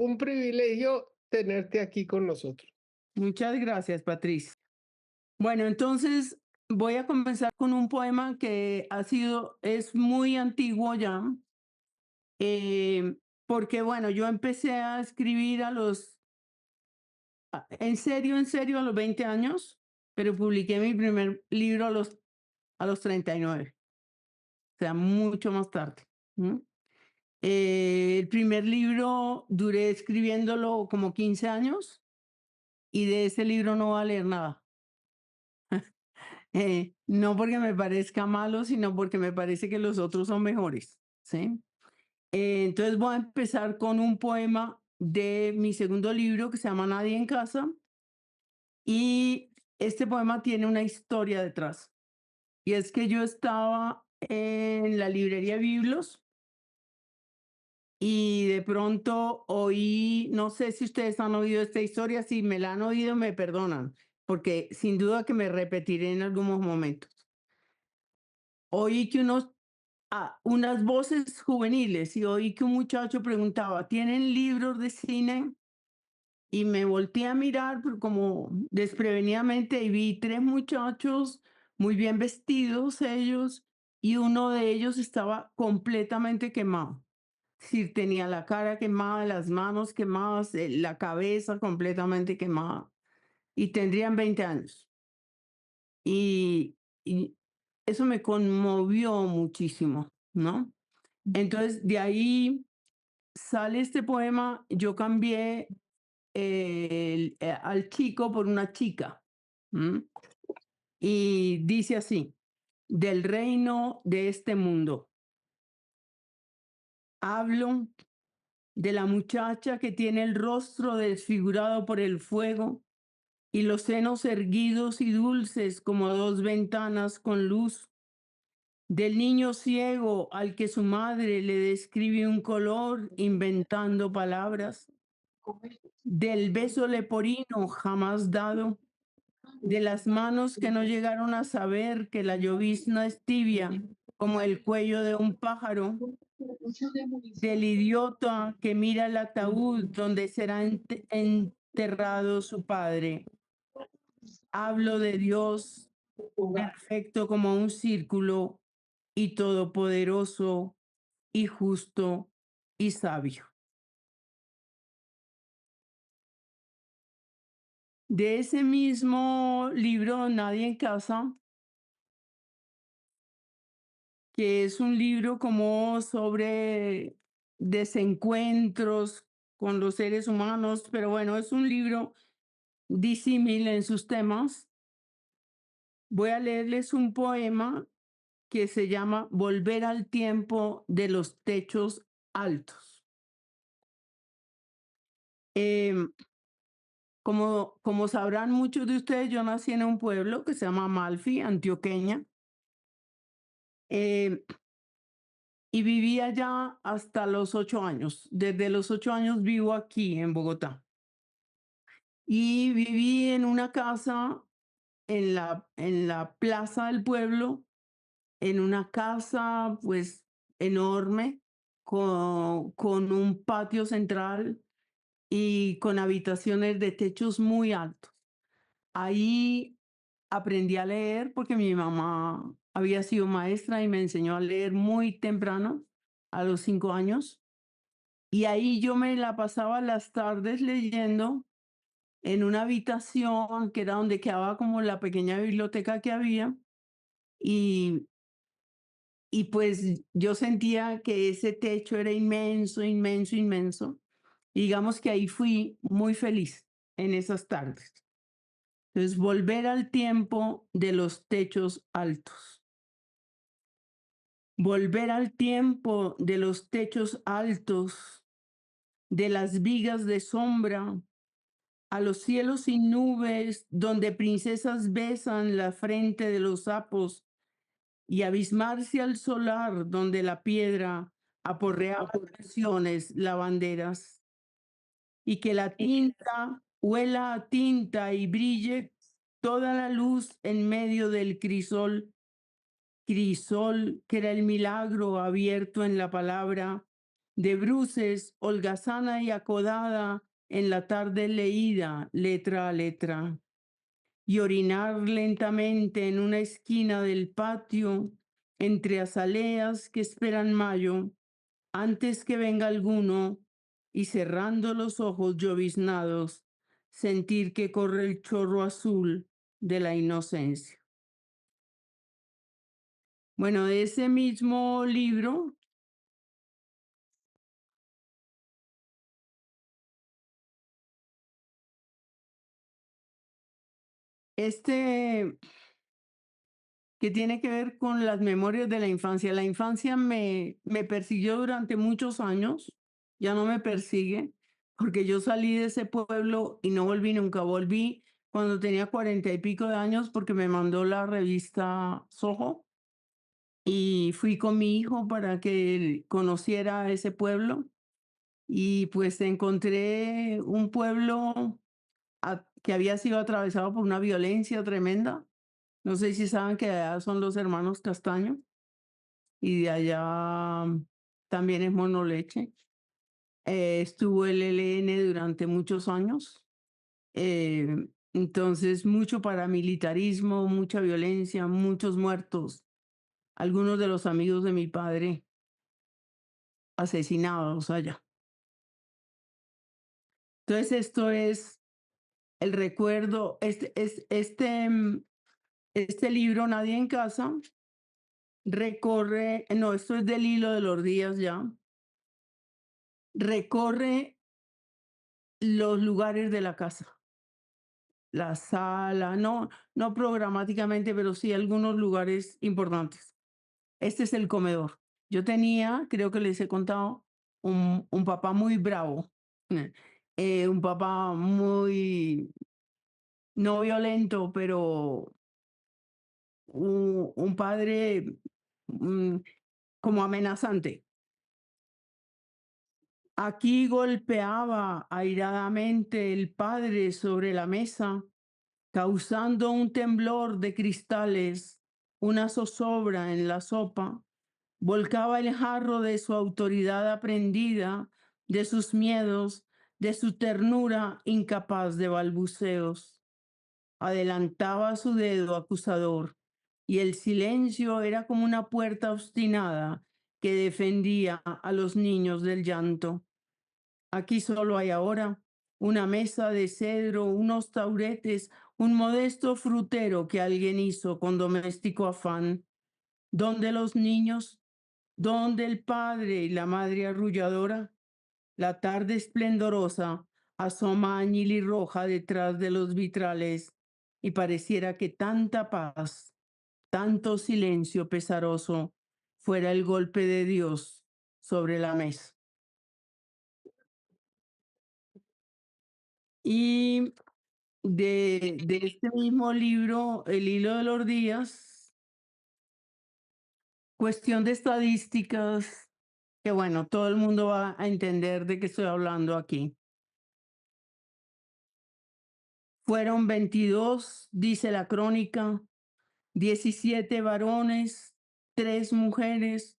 Un privilegio tenerte aquí con nosotros. Muchas gracias, Patricia. Bueno, entonces voy a comenzar con un poema que es muy antiguo ya, eh, porque bueno, yo empecé a escribir en serio, a los 20 años, pero publiqué mi primer libro a los 39, o sea, mucho más tarde. ¿M? El primer libro duré escribiéndolo como 15 años y de ese libro no va a leer nada. No porque me parezca malo, sino porque me parece que los otros son mejores, ¿sí? Entonces voy a empezar con un poema de mi segundo libro que se llama Nadie en casa y este poema tiene una historia detrás. Y es que yo estaba en la librería Biblos y de pronto oí, no sé si ustedes han oído esta historia, si me la han oído me perdonan, porque sin duda que me repetiré en algunos momentos. Oí que unas voces juveniles y oí que un muchacho preguntaba, ¿tienen libros de cine? Y me volteé a mirar pero como desprevenidamente y vi tres muchachos muy bien vestidos ellos y uno de ellos estaba completamente quemado. Es decir, tenía la cara quemada, las manos quemadas, la cabeza completamente quemada y tendrían 20 años. Y eso me conmovió muchísimo, ¿no? Entonces, de ahí sale este poema, yo cambié al chico por una chica. ¿M? Y dice así, del reino de este mundo. Hablo de la muchacha que tiene el rostro desfigurado por el fuego y los senos erguidos y dulces como dos ventanas con luz, del niño ciego al que su madre le describe un color inventando palabras, del beso leporino jamás dado, de las manos que no llegaron a saber que la llovizna es tibia como el cuello de un pájaro, del idiota que mira el ataúd donde será enterrado su padre. Hablo de Dios perfecto como un círculo y todopoderoso y justo y sabio. De ese mismo libro, Nadie en casa, que es un libro como sobre desencuentros con los seres humanos, pero bueno, es un libro disímil en sus temas. Voy a leerles un poema que se llama Volver al tiempo de los techos altos. Em, como sabrán muchos de ustedes, yo nací en un pueblo que se llama Amalfi, antioqueña, em, y viví allá hasta los 8 años. Desde los 8 años vivo aquí en Bogotá. Y viví en una casa en la plaza del pueblo, en una casa pues enorme, con un patio central y con habitaciones de techos muy altos. Ahí aprendí a leer porque mi mamá había sido maestra y me enseñó a leer muy temprano, a los 5 años. Y ahí yo me la pasaba las tardes leyendo en una habitación que era donde quedaba como la pequeña biblioteca que había. Y, y pues yo sentía que ese techo era inmenso, inmenso, inmenso. Y digamos que ahí fui muy feliz en esas tardes. Entonces, volver al tiempo de los techos altos. Volver al tiempo de los techos altos, de las vigas de sombra, a los cielos sin nubes, donde princesas besan la frente de los sapos, y abismarse al solar, donde la piedra aporrea porciones lavanderas, y que la tinta huela a tinta y brille toda la luz en medio del crisol que era el milagro abierto en la palabra de bruces, holgazana y acodada en la tarde leída letra a letra, y orinar lentamente en una esquina del patio entre azaleas que esperan mayo, antes que venga alguno, y cerrando los ojos lloviznados, sentir que corre el chorro azul de la inocencia. Bueno, de ese mismo libro, este que tiene que ver con las memorias de la infancia. La infancia me persiguió durante muchos años, ya no me persigue, porque yo salí de ese pueblo y no volví nunca. Volví cuando tenía 40 y pico de años porque me mandó la revista Soho y fui con mi hijo para que él conociera ese pueblo y pues encontré un pueblo que había sido atravesado por una violencia tremenda. No sé si saben que allá son los hermanos Castaño y de allá también es Monoleche. Estuvo el ELN durante muchos años. Entonces, mucho paramilitarismo, mucha violencia, muchos muertos. Algunos de los amigos de mi padre asesinados allá. Entonces, esto es el recuerdo, este libro, Nadie en Casa, recorre, no, esto es del hilo de los días ya, recorre los lugares de la casa, la sala, no programáticamente, pero sí algunos lugares importantes. Este es el comedor. Yo tenía, creo que les he contado, un papá muy bravo, un papá muy, no violento, pero un padre mm, como amenazante. Aquí golpeaba airadamente el padre sobre la mesa, causando un temblor de cristales, una zozobra en la sopa, volcaba el jarro de su autoridad aprendida, de sus miedos, de su ternura incapaz de balbuceos. Adelantaba su dedo acusador, y el silencio era como una puerta obstinada que defendía a los niños del llanto. Aquí solo hay ahora una mesa de cedro, unos tauretes, un modesto frutero que alguien hizo con doméstico afán. ¿Dónde los niños? ¿Dónde el padre y la madre arrulladora? La tarde esplendorosa asoma roja detrás de los vitrales y pareciera que tanta paz, tanto silencio pesaroso fuera el golpe de Dios sobre la mesa. Y de este mismo libro, El hilo de los días, cuestión de estadísticas, que bueno, todo el mundo va a entender de qué estoy hablando aquí. Fueron 22, dice la crónica, 17 varones, 3 mujeres,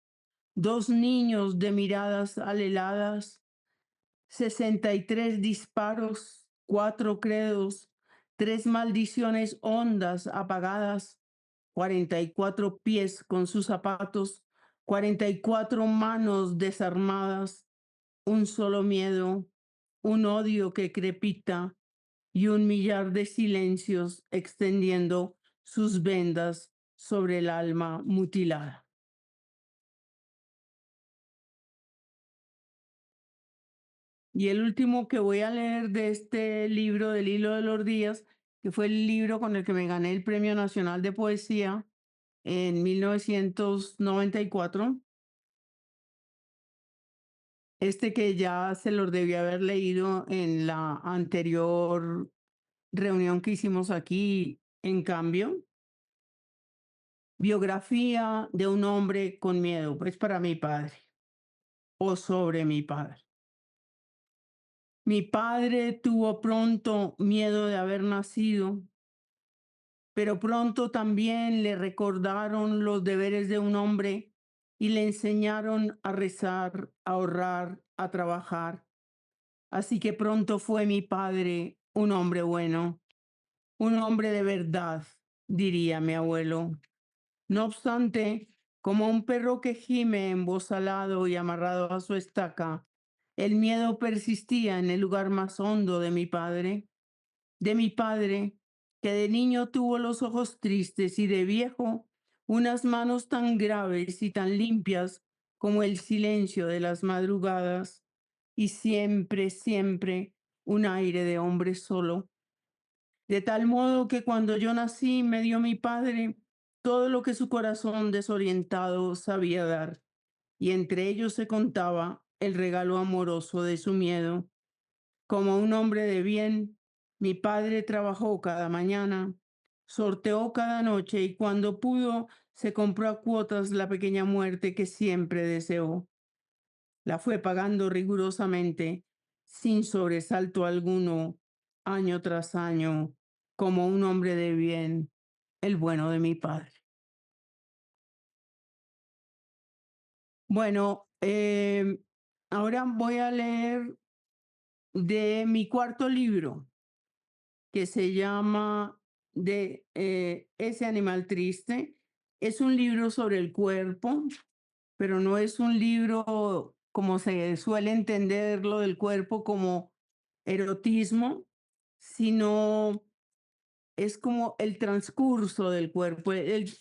2 niños de miradas aleladas, 63 disparos, 4 credos, 3 maldiciones hondas apagadas, 44 pies con sus zapatos, 44 manos desarmadas, un solo miedo, un odio que crepita y un millar de silencios extendiendo sus vendas sobre el alma mutilada. Y el último que voy a leer de este libro del hilo de los días, que fue el libro con el que me gané el Premio Nacional de Poesía en 1994, este que ya se los debí haber leído en la anterior reunión que hicimos aquí, en cambio, biografía de un hombre con miedo, pues para mi padre o sobre mi padre. Mi padre tuvo pronto miedo de haber nacido, pero pronto también le recordaron los deberes de un hombre y le enseñaron a rezar, a ahorrar, a trabajar. Así que pronto fue mi padre un hombre bueno, un hombre de verdad, diría mi abuelo. No obstante, como un perro que gime embosalado y amarrado a su estaca, el miedo persistía en el lugar más hondo de mi padre, que de niño tuvo los ojos tristes y de viejo unas manos tan graves y tan limpias como el silencio de las madrugadas, y siempre, siempre un aire de hombre solo. De tal modo que cuando yo nací me dio mi padre todo lo que su corazón desorientado sabía dar, y entre ellos se contaba el regalo amoroso de su miedo. Como un hombre de bien, mi padre trabajó cada mañana, sorteó cada noche y cuando pudo se compró a cuotas la pequeña muerte que siempre deseó. La fue pagando rigurosamente, sin sobresalto alguno, año tras año, como un hombre de bien, el bueno de mi padre. Bueno, ahora voy a leer de mi cuarto libro, que se llama Ese animal triste. Es un libro sobre el cuerpo, pero no es un libro como se suele entenderlo del cuerpo como erotismo, sino es como el transcurso del cuerpo. El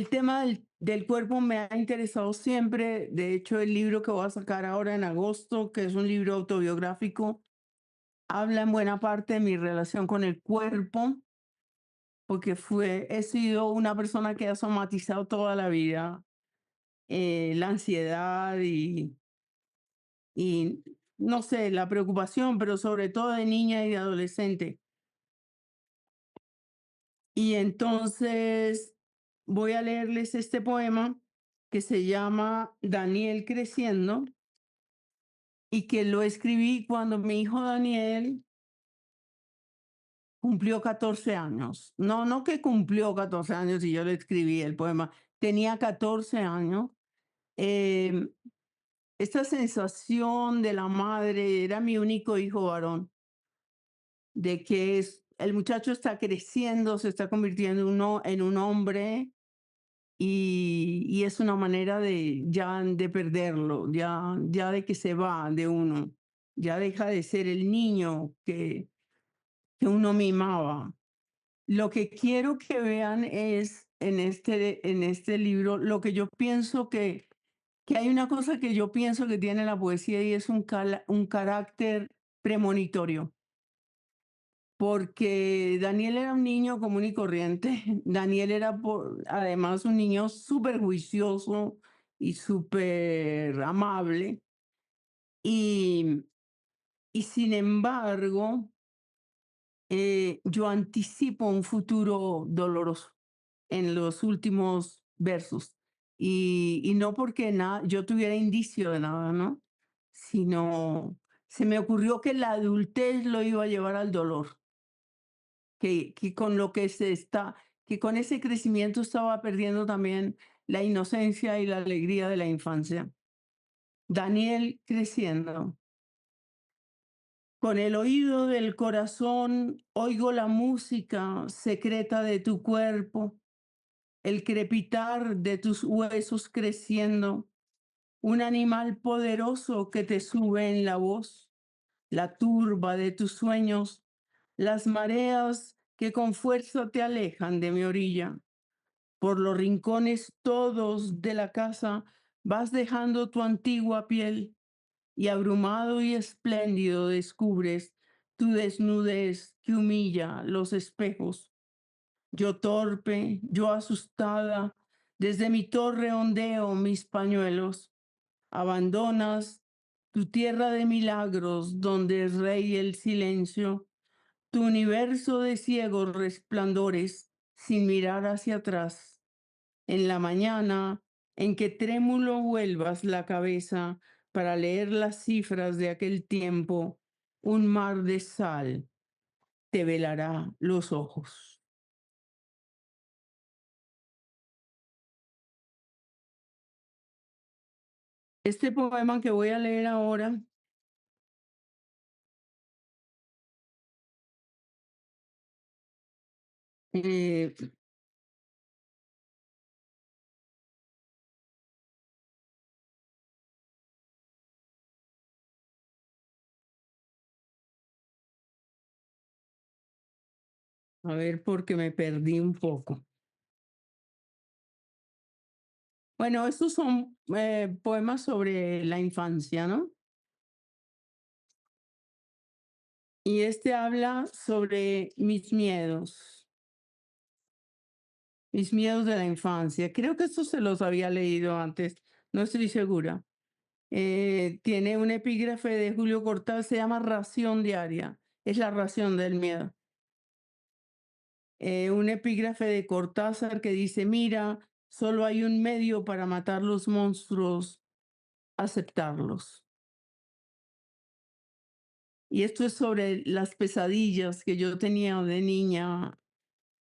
tema del cuerpo me ha interesado siempre. De hecho, el libro que voy a sacar ahora en agosto, que es un libro autobiográfico, habla en buena parte de mi relación con el cuerpo, porque he sido una persona que ha somatizado toda la vida la ansiedad y no sé, la preocupación, pero sobre todo de niña y de adolescente. Y entonces voy a leerles este poema que se llama Daniel creciendo y que lo escribí cuando mi hijo Daniel cumplió 14 años. No, no que cumplió 14 años y yo le escribí el poema. Tenía 14 años. Em, Esta sensación de la madre, era mi único hijo varón, de que el muchacho está creciendo, se está convirtiendo en un hombre y es una manera de ya de perderlo, ya de que se va de uno, ya deja de ser el niño que uno mimaba. Lo que quiero que vean es en este libro lo que yo pienso que hay una cosa que yo pienso que tiene la poesía y es un carácter premonitorio, porque Daniel era un niño común y corriente. Daniel era además un niño súper juicioso y súper amable y, y sin embargo, yo anticipo un futuro doloroso en los últimos versos. Y no porque yo tuviera indicio de nada, ¿no? Sino se me ocurrió que la adultez lo iba a llevar al dolor, que con lo que que con ese crecimiento estaba perdiendo también la inocencia y la alegría de la infancia. Daniel creciendo. Con el oído del corazón oigo la música secreta de tu cuerpo, el crepitar de tus huesos creciendo, un animal poderoso que te sube en la voz, la turba de tus sueños, las mareas que con fuerza te alejan de mi orilla. Por los rincones todos de la casa vas dejando tu antigua piel y abrumado y espléndido descubres tu desnudez que humilla los espejos. Yo torpe, yo asustada, desde mi torre ondeo mis pañuelos. Abandonas tu tierra de milagros donde es rey el silencio, tu universo de ciegos resplandores sin mirar hacia atrás. En la mañana en que trémulo vuelvas la cabeza para leer las cifras de aquel tiempo, un mar de sal te velará los ojos. Este poema que voy a leer ahora, eh, a ver, porque me perdí un poco. Bueno, estos son poemas sobre la infancia, ¿no? Y este habla sobre mis miedos de la infancia. Creo que estos se los había leído antes, no estoy segura. Tiene un epígrafe de Julio Cortázar, se llama Ración Diaria, es la ración del miedo. Un epígrafe de Cortázar que dice, mira, solo hay un medio para matar los monstruos, aceptarlos. Y esto es sobre las pesadillas que yo tenía de niña,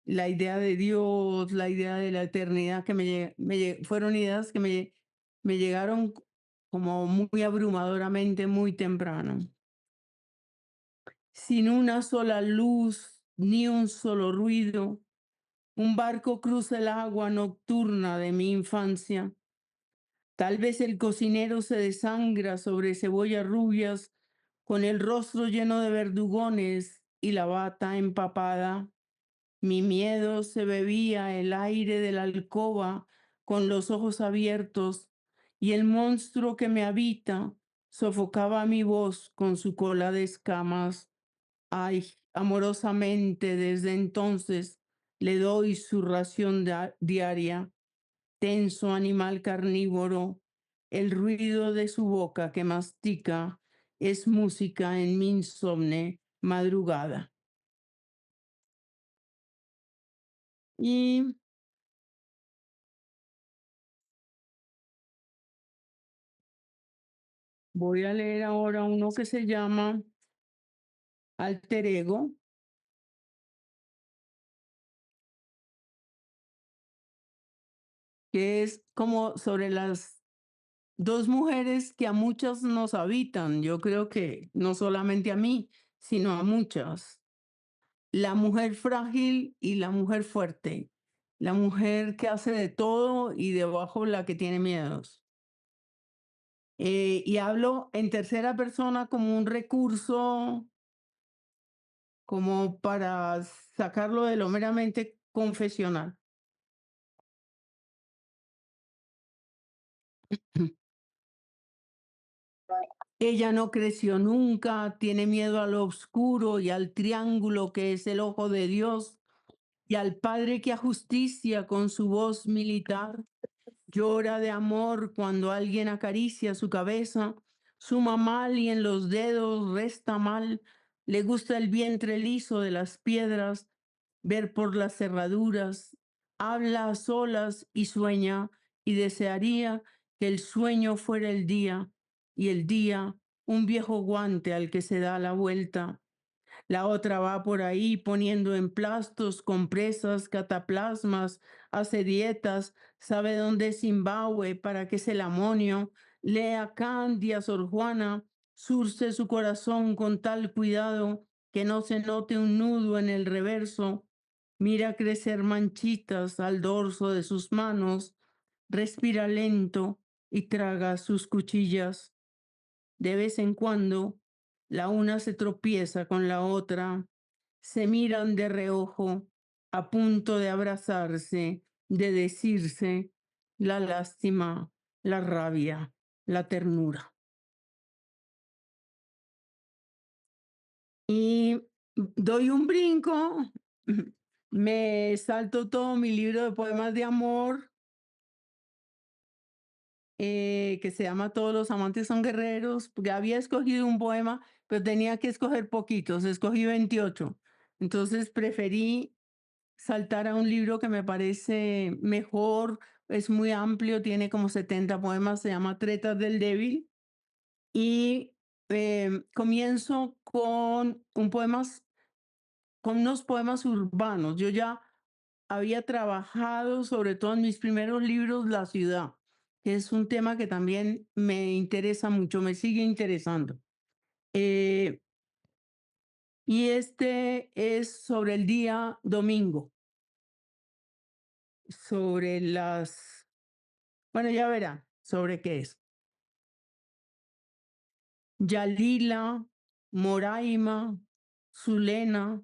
la idea de Dios, la idea de la eternidad que fueron ideas que me llegaron como muy abrumadoramente, muy temprano. Sin una sola luz, ni un solo ruido, un barco cruza el agua nocturna de mi infancia. Tal vez el cocinero se desangra sobre cebollas rubias, con el rostro lleno de verdugones y la bata empapada. Mi miedo se bebía el aire de la alcoba con los ojos abiertos y el monstruo que me habita sofocaba mi voz con su cola de escamas. Ay, amorosamente desde entonces le doy su ración diaria, tenso animal carnívoro, el ruido de su boca que mastica es música en mi insomne madrugada. Y voy a leer ahora uno que se llama Alter Ego, que es como sobre las dos mujeres que a muchas nos habitan. Yo creo que no solamente a mí, sino a muchas. La mujer frágil y la mujer fuerte. La mujer que hace de todo y debajo la que tiene miedos. Y hablo en tercera persona como un recurso, como para sacarlo de lo meramente confesional. Ella no creció nunca, tiene miedo a lo oscuro y al triángulo que es el ojo de Dios y al Padre que ajusticia con su voz militar. Llora de amor cuando alguien acaricia su cabeza, suma mal y en los dedos resta mal, le gusta el vientre liso de las piedras, ver por las cerraduras, habla a solas y sueña y desearía que el sueño fuera el día y el día un viejo guante al que se da la vuelta. La otra va por ahí poniendo emplastos, compresas, cataplasmas, hace dietas, sabe dónde es Zimbabue, para qué es el amonio, lee a Candia, Sor Juana, surce su corazón con tal cuidado que no se note un nudo en el reverso, mira crecer manchitas al dorso de sus manos, respira lento y traga sus cuchillas. De vez en cuando, la una se tropieza con la otra, se miran de reojo, a punto de abrazarse, de decirse la lástima, la rabia, la ternura. Y doy un brinco, me salto todo mi libro de poemas de amor, que se llama Todos los amantes son guerreros, porque había escogido un poema, pero tenía que escoger poquitos, escogí 28. Entonces preferí saltar a un libro que me parece mejor, es muy amplio, tiene como 70 poemas, se llama Tretas del Débil. Y comienzo con unos poemas urbanos. Yo ya había trabajado, sobre todo en mis primeros libros, la ciudad. que es un tema que también me interesa mucho, me sigue interesando. Eh, y este es sobre el día domingo, sobre las, bueno, ya verá sobre qué es. Yalila, Moraima, Zulena,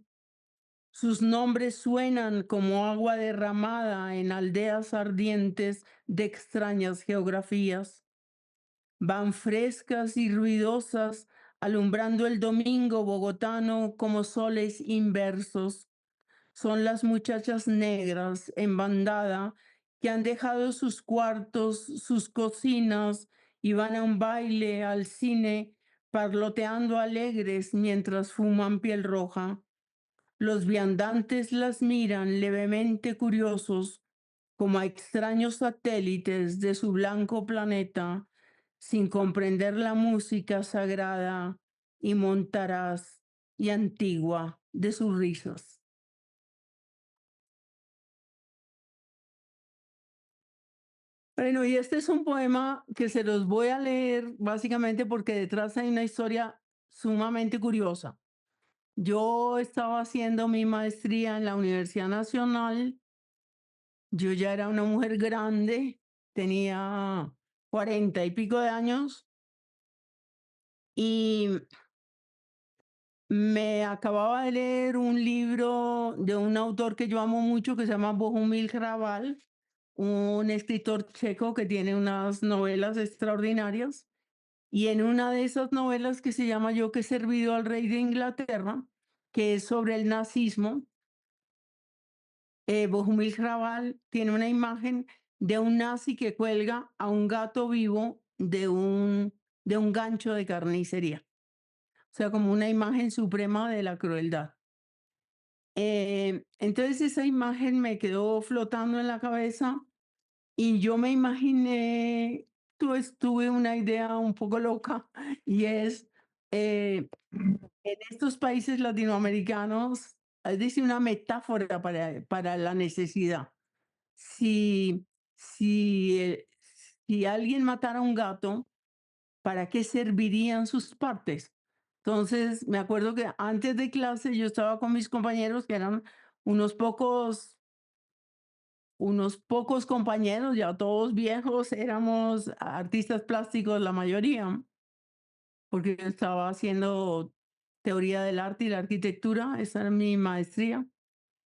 sus nombres suenan como agua derramada en aldeas ardientes de extrañas geografías. Van frescas y ruidosas, alumbrando el domingo bogotano como soles inversos. Son las muchachas negras en bandada que han dejado sus cuartos, sus cocinas y van a un baile, al cine, parloteando alegres mientras fuman piel roja. Los viandantes las miran levemente curiosos, como a extraños satélites de su blanco planeta, sin comprender la música sagrada y montaraz y antigua de sus risas. Bueno, y este es un poema que se los voy a leer básicamente porque detrás hay una historia sumamente curiosa. Yo estaba haciendo mi maestría en la Universidad Nacional. Yo ya era una mujer grande, tenía 40 y pico de años y me acababa de leer un libro de un autor que yo amo mucho que se llama Bohumil Hrabal, un escritor checo que tiene unas novelas extraordinarias. Y en una de esas novelas que se llama Yo que he servido al rey de Inglaterra, que es sobre el nazismo, Bohumil Hrabal tiene una imagen de un nazi que cuelga a un gato vivo de un gancho de carnicería. O sea, como una imagen suprema de la crueldad. Entonces esa imagen me quedó flotando en la cabeza y yo me imaginé, tuve una idea un poco loca y es, en estos países latinoamericanos, es decir, una metáfora para la necesidad. Si, si, si alguien matara a un gato, ¿para qué servirían sus partes? Entonces, me acuerdo que antes de clase yo estaba con mis compañeros, que eran unos pocos, unos pocos compañeros, ya todos viejos, éramos artistas plásticos la mayoría, porque yo estaba haciendo teoría del arte y la arquitectura, esa era mi maestría.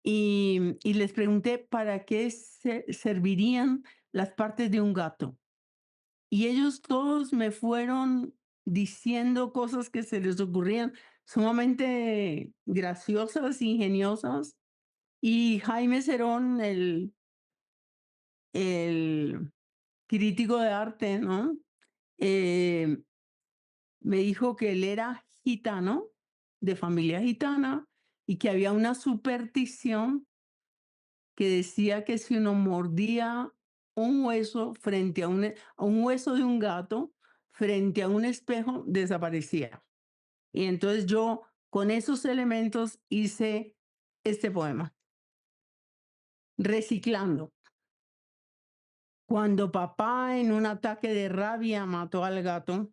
Y les pregunté para qué servirían las partes de un gato. Y ellos todos me fueron diciendo cosas que se les ocurrían sumamente graciosas, ingeniosas. Y Jaime Cerón, el crítico de arte, ¿no? Eh, Me dijo que él era gitano, de familia gitana, y que había una superstición que decía que si uno mordía un hueso frente a un hueso de un gato, frente a un espejo, desaparecía. Y entonces yo con esos elementos hice este poema, reciclando. Cuando papá en un ataque de rabia mató al gato,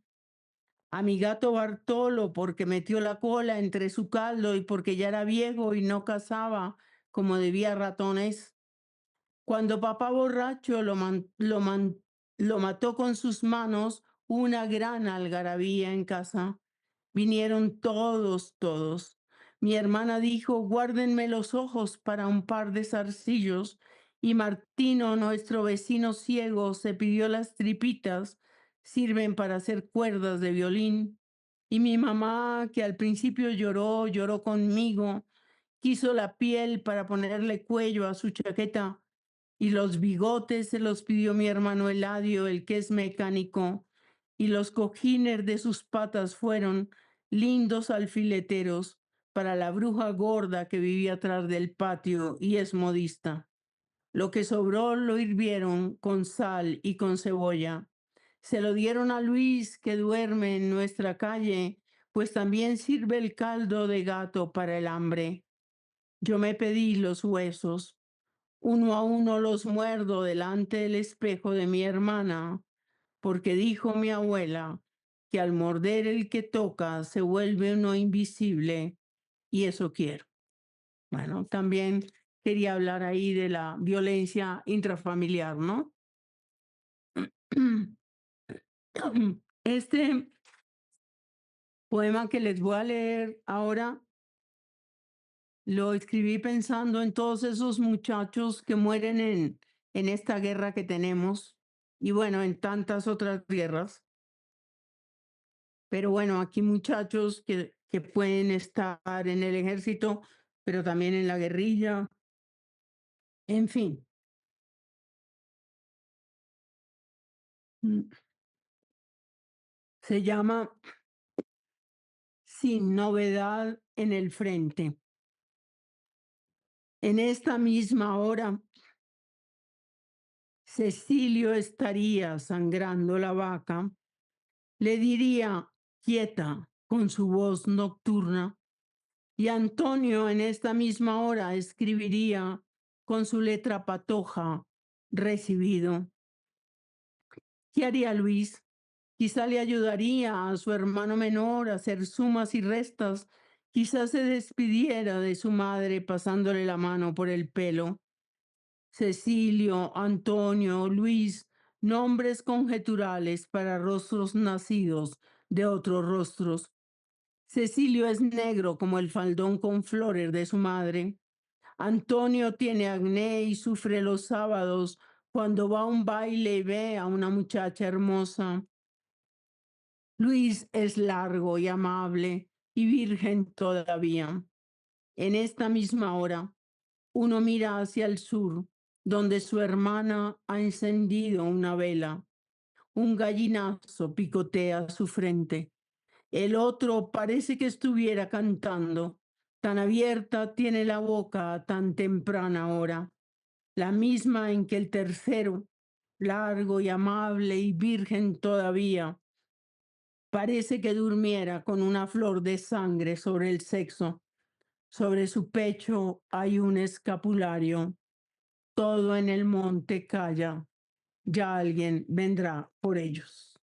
a mi gato Bartolo porque metió la cola entre su caldo y porque ya era viejo y no cazaba como debía ratones. Cuando papá borracho lo mató con sus manos, una gran algarabía en casa. Vinieron todos, todos. Mi hermana dijo, guárdenme los ojos para un par de zarcillos. Y Martino, nuestro vecino ciego, se pidió las tripitas, sirven para hacer cuerdas de violín. Y mi mamá, que al principio lloró, lloró conmigo, quiso la piel para ponerle cuello a su chaqueta y los bigotes se los pidió mi hermano Eladio, el que es mecánico, y los cojines de sus patas fueron lindos alfileteros para la bruja gorda que vivía atrás del patio y es modista. Lo que sobró lo hirvieron con sal y con cebolla. Se lo dieron a Luis, que duerme en nuestra calle, pues también sirve el caldo de gato para el hambre. Yo me pedí los huesos. Uno a uno los muerdo delante del espejo de mi hermana, porque dijo mi abuela que al morder el que toca se vuelve uno invisible y eso quiero. Bueno, también quería hablar ahí de la violencia intrafamiliar, ¿no? Este poema que les voy a leer ahora lo escribí pensando en todos esos muchachos que mueren en esta guerra que tenemos y bueno, en tantas otras guerras. Pero bueno, aquí muchachos que pueden estar en el ejército, pero también en la guerrilla, en fin. Mm, Se llama Sin novedad en el frente. En esta misma hora, Cecilio estaría sangrando la vaca, le diría quieta con su voz nocturna, y Antonio en esta misma hora escribiría con su letra patoja, recibido. ¿Qué haría Luis? Quizá le ayudaría a su hermano menor a hacer sumas y restas, quizá se despidiera de su madre pasándole la mano por el pelo. Cecilio, Antonio, Luis, nombres conjeturales para rostros nacidos de otros rostros. Cecilio es negro como el faldón con flores de su madre. Antonio tiene acné y sufre los sábados cuando va a un baile y ve a una muchacha hermosa. Luis es largo y amable y virgen todavía. En esta misma hora, uno mira hacia el sur, donde su hermana ha encendido una vela. Un gallinazo picotea su frente. El otro parece que estuviera cantando. Tan abierta tiene la boca a tan temprana hora, la misma en que el tercero, largo y amable y virgen todavía, parece que durmiera con una flor de sangre sobre el sexo. Sobre su pecho hay un escapulario. Todo en el monte calla. Ya alguien vendrá por ellos.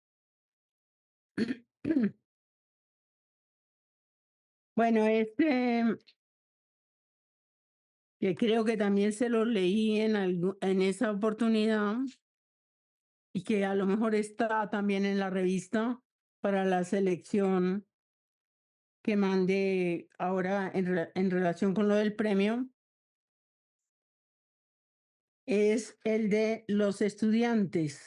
Bueno, que creo que también se lo leí en esa oportunidad y que a lo mejor está también en la revista para la selección que mandé ahora en relación con lo del premio, es el de los estudiantes.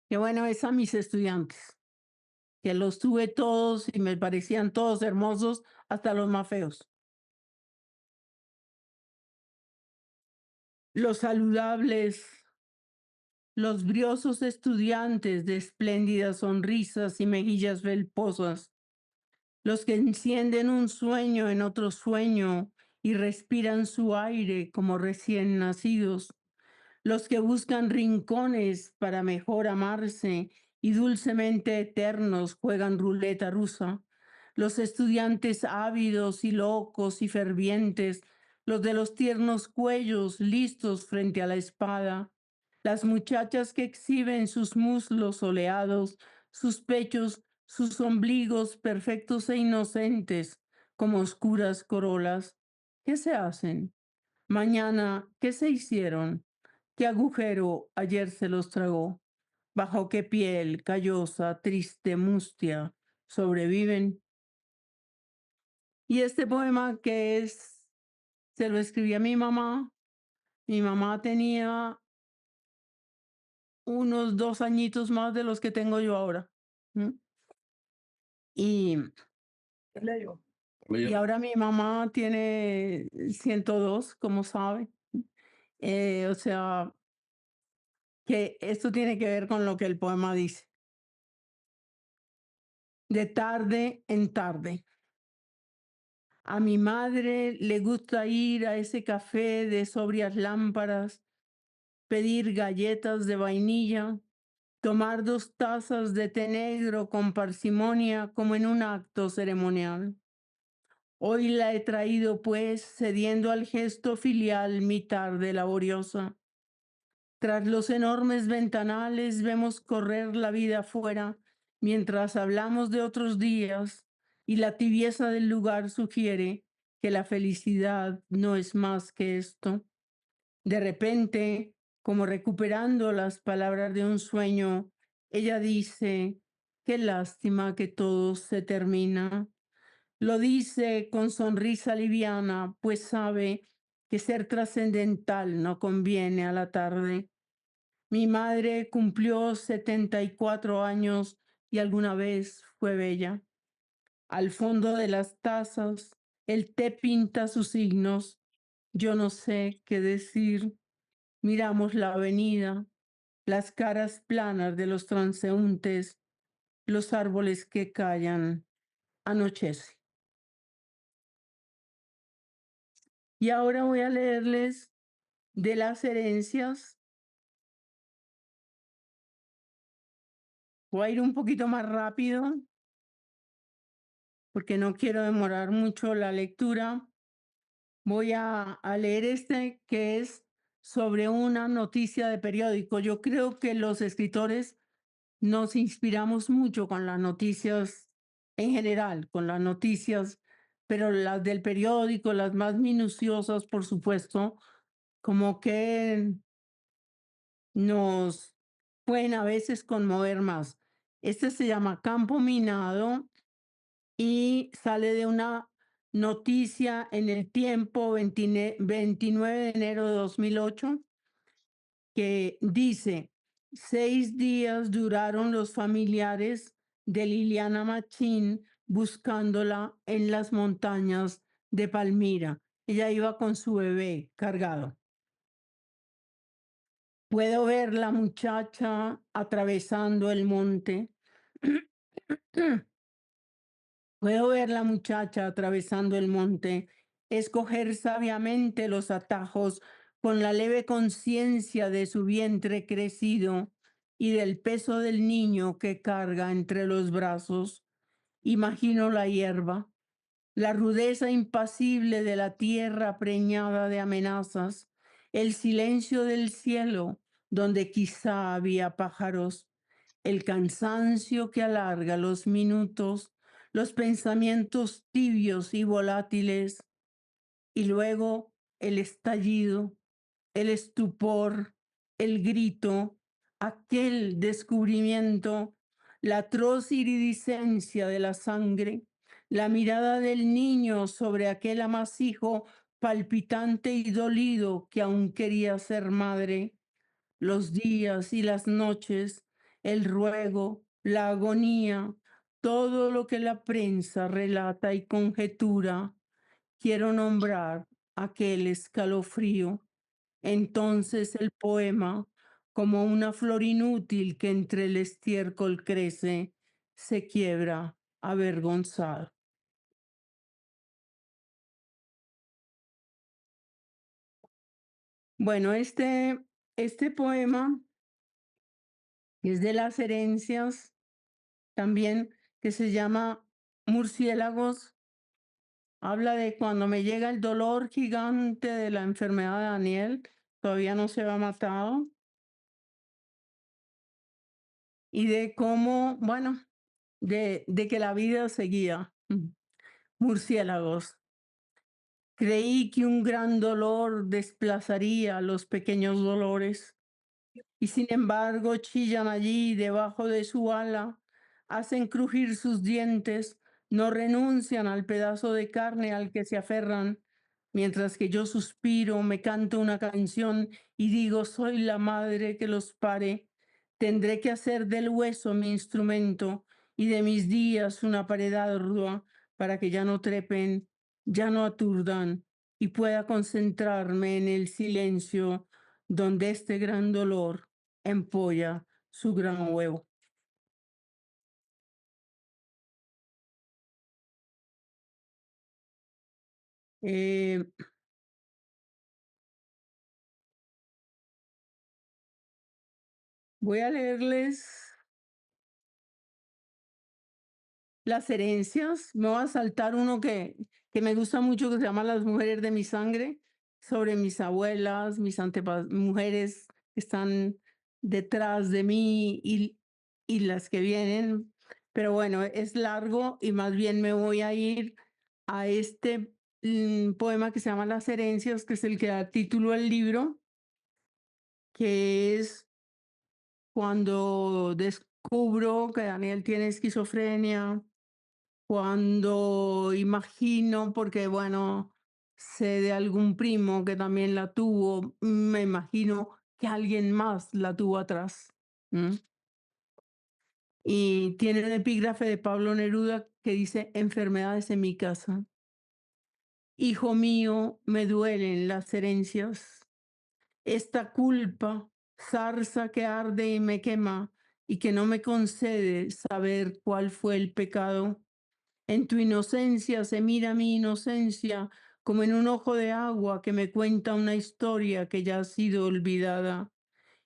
Que bueno, es a mis estudiantes, que los tuve todos y me parecían todos hermosos, hasta los más feos. Los saludables, los briosos estudiantes de espléndidas sonrisas y mejillas felposas, los que encienden un sueño en otro sueño y respiran su aire como recién nacidos, los que buscan rincones para mejor amarse y dulcemente eternos juegan ruleta rusa, los estudiantes ávidos y locos y fervientes, los de los tiernos cuellos listos frente a la espada, las muchachas que exhiben sus muslos soleados, sus pechos, sus ombligos perfectos e inocentes como oscuras corolas. ¿Qué se hacen? Mañana, ¿qué se hicieron? ¿Qué agujero ayer se los tragó? ¿Bajo qué piel callosa, triste, mustia sobreviven? Y este poema se lo escribí a mi mamá. Mi mamá tenía unos 2 añitos más de los que tengo yo ahora. ¿M? Y, y ahora mi mamá tiene 102, como sabe. O sea, que esto tiene que ver con lo que el poema dice. De tarde en tarde. A mi madre le gusta ir a ese café de sobrias lámparas, pedir galletas de vainilla, tomar 2 tazas de té negro con parsimonia como en un acto ceremonial. Hoy la he traído, pues, cediendo al gesto filial mi tarde laboriosa. Tras los enormes ventanales vemos correr la vida afuera mientras hablamos de otros días y la tibieza del lugar sugiere que la felicidad no es más que esto. De repente, como recuperando las palabras de un sueño, ella dice, qué lástima que todo se termina. Lo dice con sonrisa liviana, pues sabe que ser trascendental no conviene a la tarde. Mi madre cumplió 74 años y alguna vez fue bella. Al fondo de las tazas, el té pinta sus signos. Yo no sé qué decir. Miramos la avenida, las caras planas de los transeúntes, los árboles que callan. Anochece. Y ahora voy a leerles de las herencias. Voy a ir un poquito más rápido porque no quiero demorar mucho la lectura. Voy a leer este que es sobre una noticia de periódico. Yo creo que los escritores nos inspiramos mucho con las noticias en general, con las noticias, pero las del periódico, las más minuciosas, por supuesto, como que nos pueden a veces conmover más. Este se llama Campo Minado y sale de una noticia en El Tiempo 29 de enero de 2008 que dice, 6 días duraron los familiares de Liliana Machín buscándola en las montañas de Palmira. Ella iba con su bebé cargado. Puedo ver la muchacha atravesando el monte. Puedo ver la muchacha atravesando el monte, escoger sabiamente los atajos con la leve conciencia de su vientre crecido y del peso del niño que carga entre los brazos. Imagino la hierba, la rudeza impasible de la tierra preñada de amenazas, el silencio del cielo donde quizá había pájaros, el cansancio que alarga los minutos, los pensamientos tibios y volátiles, y luego el estallido, el estupor, el grito, aquel descubrimiento, la atroz iridiscencia de la sangre, la mirada del niño sobre aquel amasijo palpitante y dolido que aún quería ser madre, los días y las noches, el ruego, la agonía, todo lo que la prensa relata y conjetura. Quiero nombrar aquel escalofrío. Entonces el poema, como una flor inútil que entre el estiércol crece, se quiebra avergonzado. Bueno, este poema es de las herencias también que se llama Murciélagos. Habla de cuando me llega el dolor gigante de la enfermedad de Daniel, todavía no se había matado, y de cómo, bueno, de que la vida seguía. Murciélagos. Creí que un gran dolor desplazaría los pequeños dolores. Y sin embargo chillan allí debajo de su ala, hacen crujir sus dientes, no renuncian al pedazo de carne al que se aferran, mientras que yo suspiro, me canto una canción y digo, soy la madre que los pare, tendré que hacer del hueso mi instrumento y de mis días una pared ardua para que ya no trepen, ya no aturdan y pueda concentrarme en el silencio donde este gran dolor empolla su gran huevo. Eh, Voy a leerles las herencias. Me voy a saltar uno que me gusta mucho, que se llama Las mujeres de mi sangre, sobre mis abuelas, mujeres que están detrás de mí y las que vienen. Pero bueno, es largo y más bien me voy a ir a este poema que se llama Las herencias, que es el que da título al libro, que es cuando descubro que Daniel tiene esquizofrenia, cuando imagino, porque bueno, sé de algún primo que también la tuvo, me imagino que alguien más la tuvo atrás. ¿M? Y tiene el epígrafe de Pablo Neruda que dice, enfermedades en mi casa. Hijo mío, me duelen las herencias. Esta culpa, zarza que arde y me quema y que no me concede saber cuál fue el pecado. En tu inocencia se mira mi inocencia como en un ojo de agua que me cuenta una historia que ya ha sido olvidada.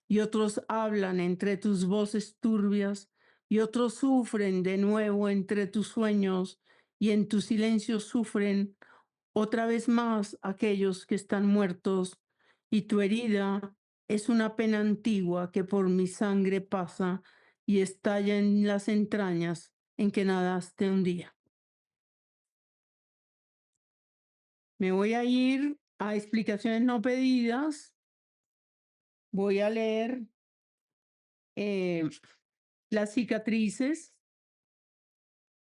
Y otros hablan entre tus voces turbias y otros sufren de nuevo entre tus sueños y en tu silencio sufren otra vez más aquellos que están muertos y tu herida es una pena antigua que por mi sangre pasa y estalla en las entrañas en que nadaste un día. Me voy a ir a explicaciones no pedidas. Voy a leer eh, las cicatrices,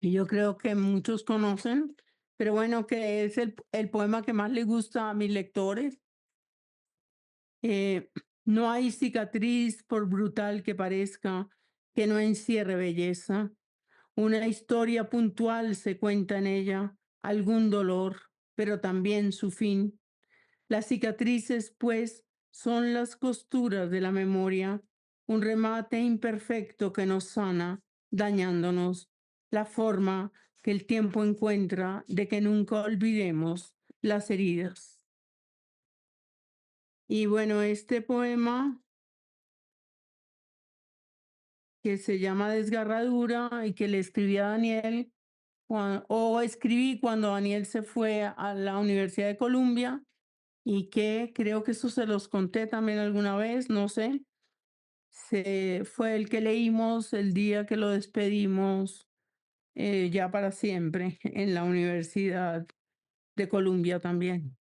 que yo creo que muchos conocen, pero bueno, que es el poema que más le gusta a mis lectores. Eh, no hay cicatriz, por brutal que parezca, que no encierre belleza. Una historia puntual se cuenta en ella, algún dolor, pero también su fin. Las cicatrices, pues, son las costuras de la memoria, un remate imperfecto que nos sana, dañándonos, la forma que el tiempo encuentra de que nunca olvidemos las heridas. Y bueno, este poema que se llama Desgarradura y que le escribí a Daniel, o escribí cuando Daniel se fue a la Universidad de Columbia y que creo que eso se los conté también alguna vez, no sé. Fue el que leímos el día que lo despedimos ya para siempre en la Universidad de Columbia también.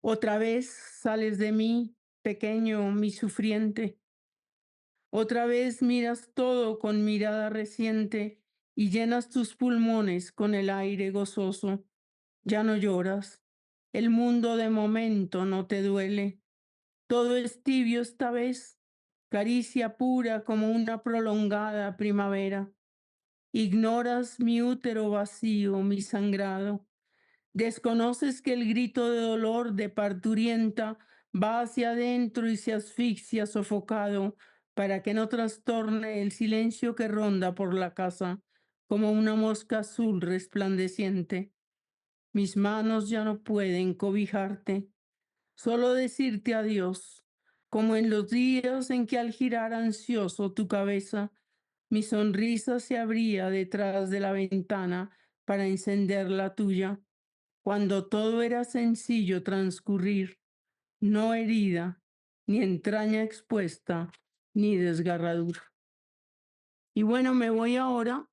Otra vez sales de mí, pequeño, mi sufriente. Otra vez miras todo con mirada reciente y llenas tus pulmones con el aire gozoso. Ya no lloras. El mundo de momento no te duele. Todo es tibio esta vez, caricia pura como una prolongada primavera. Ignoras mi útero vacío, mi sangrado. Desconoces que el grito de dolor de parturienta va hacia adentro y se asfixia sofocado para que no trastorne el silencio que ronda por la casa como una mosca azul resplandeciente. Mis manos ya no pueden cobijarte, solo decirte adiós, como en los días en que al girar ansioso tu cabeza, mi sonrisa se abría detrás de la ventana para encender la tuya, cuando todo era sencillo transcurrir, no herida, ni entraña expuesta, ni desgarradura. Y bueno, me voy ahora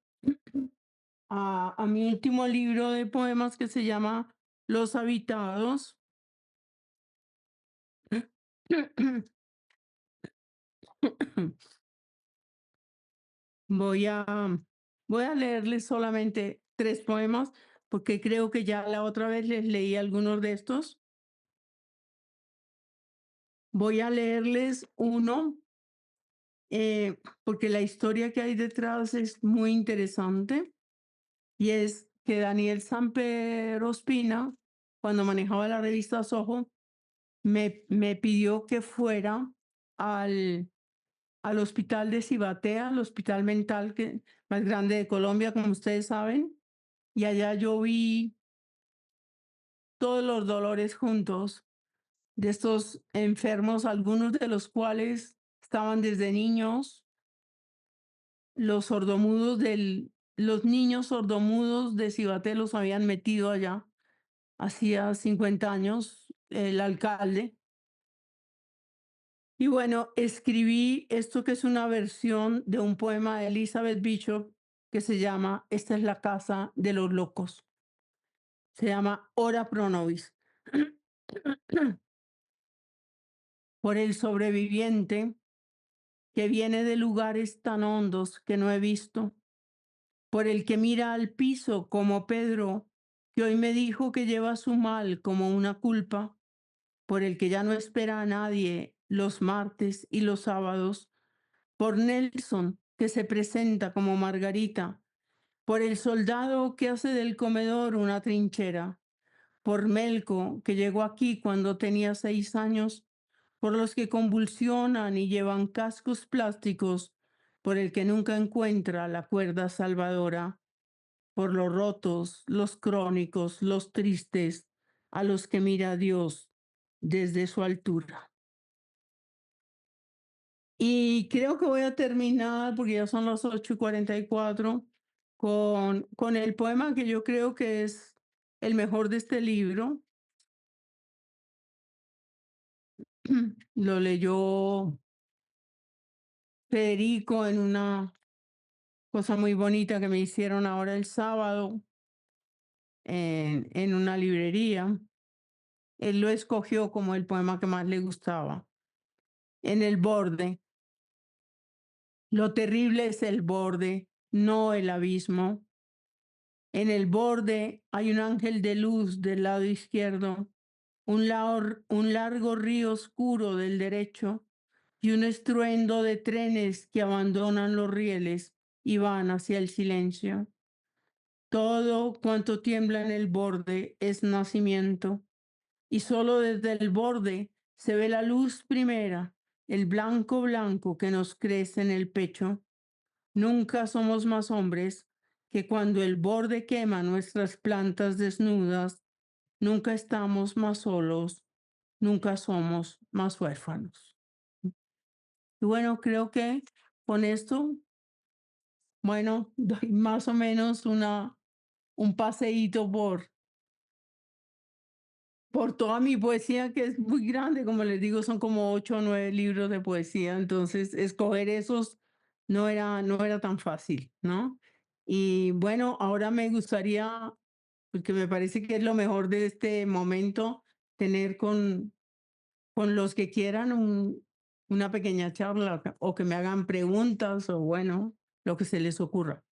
a mi último libro de poemas que se llama Los Habitados. Voy a, voy a leerles solamente 3 poemas porque creo que ya la otra vez les leí algunos de estos. Voy a leerles uno porque la historia que hay detrás es muy interesante y es que Daniel Samper Ospina, cuando manejaba la revista Soho, me pidió que fuera al al hospital de Cibatea, el hospital mental más grande de Colombia, como ustedes saben, y allá yo vi todos los dolores juntos de estos enfermos, algunos de los cuales estaban desde niños, los sordomudos los niños sordomudos de Cibaté los habían metido allá hacía 50 años, el alcalde. Y bueno, escribí esto que es una versión de un poema de Elizabeth Bishop que se llama Esta es la casa de los locos. Se llama Ora pro nobis. Por el sobreviviente que viene de lugares tan hondos que no he visto, por el que mira al piso como Pedro, que hoy me dijo que lleva su mal como una culpa, por el que ya no espera a nadie los martes y los sábados, por Nelson, que se presenta como Margarita, por el soldado que hace del comedor una trinchera, por Melco, que llegó aquí cuando tenía 6 años, por los que convulsionan y llevan cascos plásticos, por el que nunca encuentra la cuerda salvadora, por los rotos, los crónicos, los tristes, a los que mira Dios desde su altura. Y creo que voy a terminar, porque ya son las 8:44, con el poema que yo creo que es el mejor de este libro. Lo leyó Federico en una cosa muy bonita que me hicieron ahora el sábado en una librería. Él lo escogió como el poema que más le gustaba. En el borde. Lo terrible es el borde, no el abismo. En el borde hay un ángel de luz del lado izquierdo, un largo río oscuro del derecho y un estruendo de trenes que abandonan los rieles y van hacia el silencio. Todo cuanto tiembla en el borde es nacimiento, y solo desde el borde se ve la luz primera, el blanco blanco que nos crece en el pecho. Nunca somos más hombres que cuando el borde quema nuestras plantas desnudas. Nunca estamos más solos, nunca somos más huérfanos. Y bueno, creo que con esto, bueno, doy más o menos un paseíto por toda mi poesía, que es muy grande, como les digo, son como 8 o 9 libros de poesía, entonces escoger esos no era tan fácil, ¿no? Y bueno, ahora me gustaría, porque me parece que es lo mejor de este momento, tener con los que quieran una pequeña charla o que me hagan preguntas o bueno, lo que se les ocurra.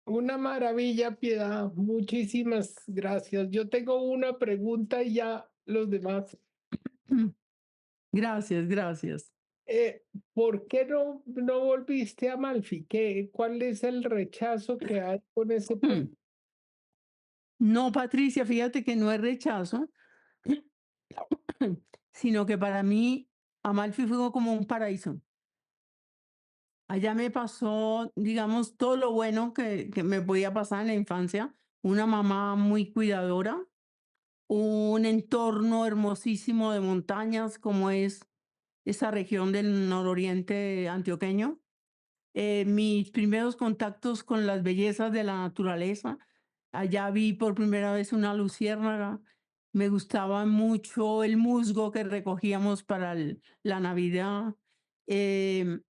Una maravilla, Piedad. Muchísimas gracias. Yo tengo una pregunta y ya los demás. Gracias, gracias. Eh, ¿Por qué no volviste a Malfi? ¿Cuál es el rechazo que hay con ese pueblo? No, Patricia, fíjate que no es rechazo, sino que para mí Amalfi fue como un paraíso. Allá me pasó, digamos, todo lo bueno que me podía pasar en la infancia. Una mamá muy cuidadora, un entorno hermosísimo de montañas como es esa región del nororiente antioqueño. Mis primeros contactos con las bellezas de la naturaleza. Allá vi por primera vez una luciérnaga. Me gustaba mucho el musgo que recogíamos para la Navidad.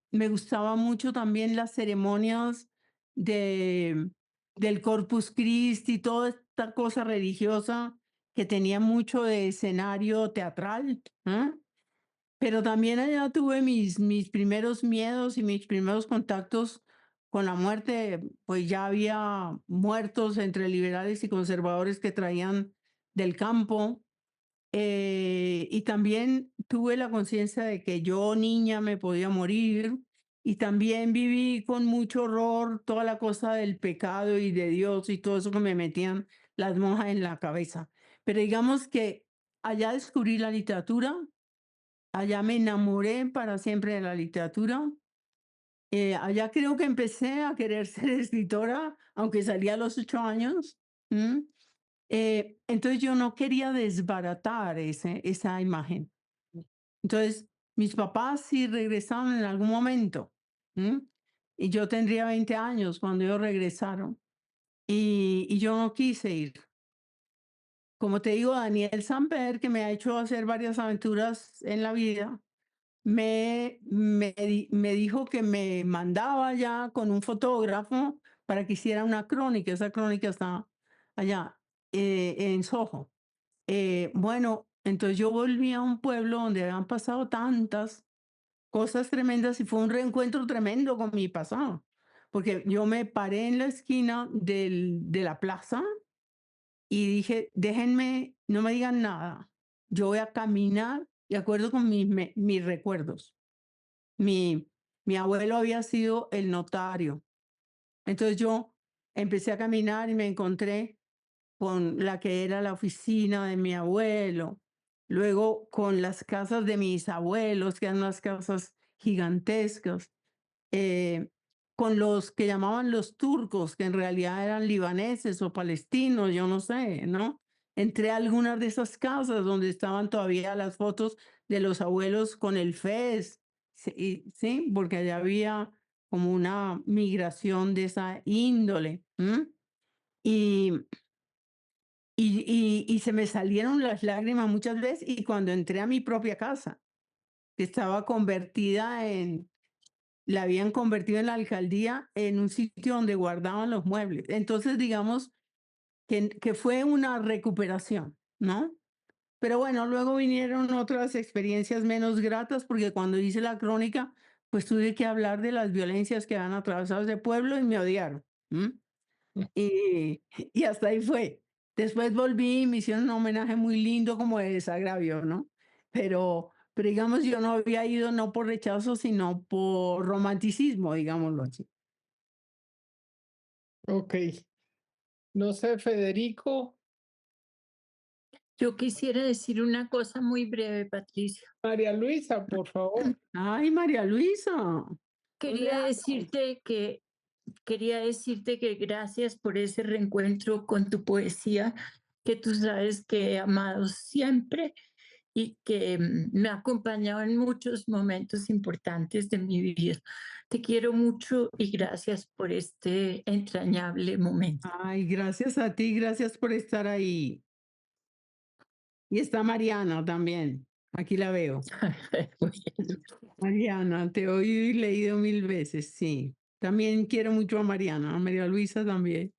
Me gustaba mucho también las ceremonias de, del Corpus Christi, toda esta cosa religiosa que tenía mucho de escenario teatral. ¿Ah? Pero también allá tuve mis primeros miedos y mis primeros contactos con la muerte, pues ya había muertos entre liberales y conservadores que traían del campo. Y también tuve la conciencia de que yo, niña, me podía morir. Y también viví con mucho horror toda la cosa del pecado y de Dios y todo eso que me metían las monjas en la cabeza. Pero digamos que allá descubrí la literatura. Allá me enamoré para siempre de la literatura. Allá creo que empecé a querer ser escritora, aunque salía a los 8 años. ¿M? Entonces yo no quería desbaratar esa imagen. Entonces mis papás sí regresaron en algún momento. ¿M? Y yo tendría 20 años cuando ellos regresaron. y yo no quise ir. Como te digo, Daniel Samper, que me ha hecho hacer varias aventuras en la vida, me dijo que me mandaba ya con un fotógrafo para que hiciera una crónica. Esa crónica está allá, en Soho. Bueno, entonces yo volví a un pueblo donde habían pasado tantas cosas tremendas y fue un reencuentro tremendo con mi pasado, porque yo me paré en la esquina de la plaza y dije, déjenme, no me digan nada, yo voy a caminar de acuerdo con mis recuerdos. Mi, mi abuelo había sido el notario, entonces yo empecé a caminar y me encontré con la que era la oficina de mi abuelo, luego con las casas de mis abuelos, que eran unas casas gigantescas, eh, con los que llamaban los turcos, que en realidad eran libaneses o palestinos, yo no sé, ¿no? Entré a algunas de esas casas donde estaban todavía las fotos de los abuelos con el fez, sí, sí, porque allá había como una migración de esa índole. ¿M? Y, y se me salieron las lágrimas muchas veces y cuando entré a mi propia casa, que estaba convertida la habían convertido en la alcaldía en un sitio donde guardaban los muebles. Entonces, digamos que fue una recuperación, ¿no? Pero bueno, luego vinieron otras experiencias menos gratas porque cuando hice la crónica, pues tuve que hablar de las violencias que han atravesado ese pueblo y me odiaron. ¿M? Y, y hasta ahí fue. Después volví y me hicieron un homenaje muy lindo como de desagravio, ¿no? Pero digamos, yo no había ido no por rechazo, sino por romanticismo, digámoslo así. Ok. No sé, Federico, Yo quisiera decir una cosa muy breve, Patricia. María Luisa, por favor. Ay, María Luisa. ¿Dónde Quería andas? decirte que quería decirte que gracias por ese reencuentro con tu poesía, que tú sabes que he amado siempre y que me ha acompañado en muchos momentos importantes de mi vida. Te quiero mucho y gracias por este entrañable momento. Ay, gracias a ti, gracias por estar ahí. Y está Mariana también. Aquí la veo. Bueno, Mariana, te he oído y leído mil veces, sí. También quiero mucho a Mariana, a María Luisa también.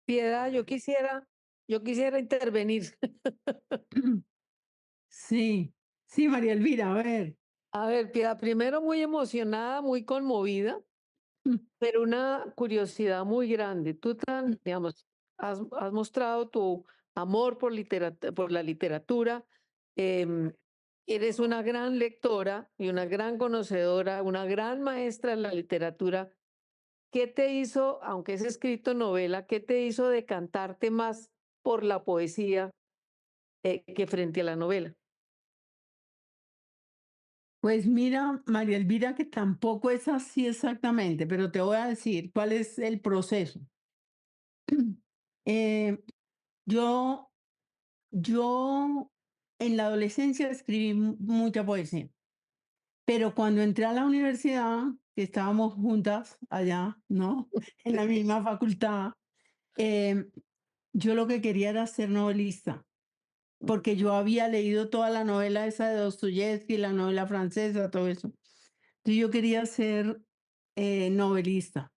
Piedad, yo quisiera intervenir. Sí, sí, María Elvira, a ver. A ver, Piedad, primero muy emocionada, muy conmovida, pero una curiosidad muy grande. Tú digamos, has mostrado tu amor por la literatura, em, eres una gran lectora y una gran conocedora, una gran maestra de la literatura. ¿Qué te hizo, aunque es escrito novela, qué te hizo decantarte más por la poesía que frente a la novela? Pues mira, María Elvira, que tampoco es así exactamente, pero te voy a decir cuál es el proceso. Eh, yo, yo en la adolescencia escribí mucha poesía, pero cuando entré a la universidad, que estábamos juntas allá, ¿no? En la misma facultad, eh, yo lo que quería era ser novelista, porque yo había leído toda la novela esa de Dostoyevsky, la novela francesa, todo eso. Entonces yo quería ser novelista,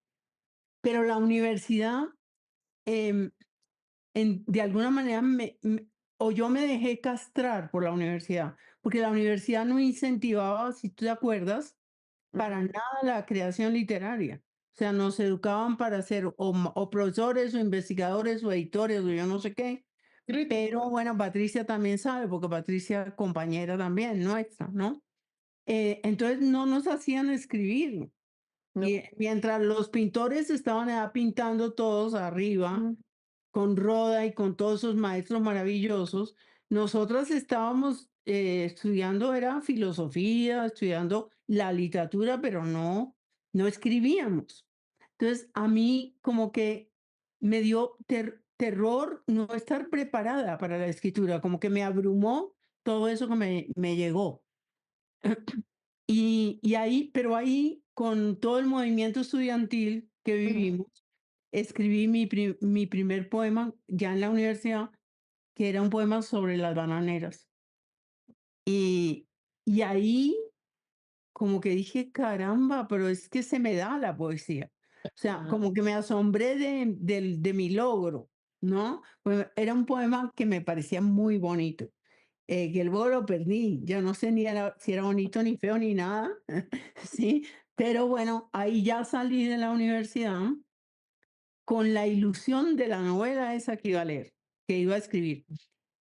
pero la universidad, em, de alguna manera, o yo me dejé castrar por la universidad, porque la universidad no incentivaba, si tú te acuerdas, para nada la creación literaria. O sea, nos educaban para ser o profesores o investigadores o editores o yo no sé qué. Pero bueno, Patricia también sabe, porque Patricia compañera también nuestra, ¿no? Entonces no nos hacían escribir. No. Y mientras los pintores estaban allá pintando todos arriba, Mm. con Roda y con todos esos maestros maravillosos, nosotras estábamos estudiando, era filosofía, estudiando la literatura, pero no escribíamos. Entonces, a mí como que me dio terror no estar preparada para la escritura, como que me abrumó todo eso que me llegó. Y ahí, pero ahí con todo el movimiento estudiantil, que vivimos, escribí mi primer poema ya en la universidad, que era un poema sobre las bananeras. Y, y ahí como que dije, caramba, pero es que se me da la poesía. O sea, Ah, como que me asombré de mi logro, ¿no? Pues era un poema que me parecía muy bonito. Que luego lo perdí. Yo no sé si era bonito, ni feo, ni nada. Sí, pero bueno, ahí ya salí de la universidad con la ilusión de la novela esa que iba a leer, que iba a escribir.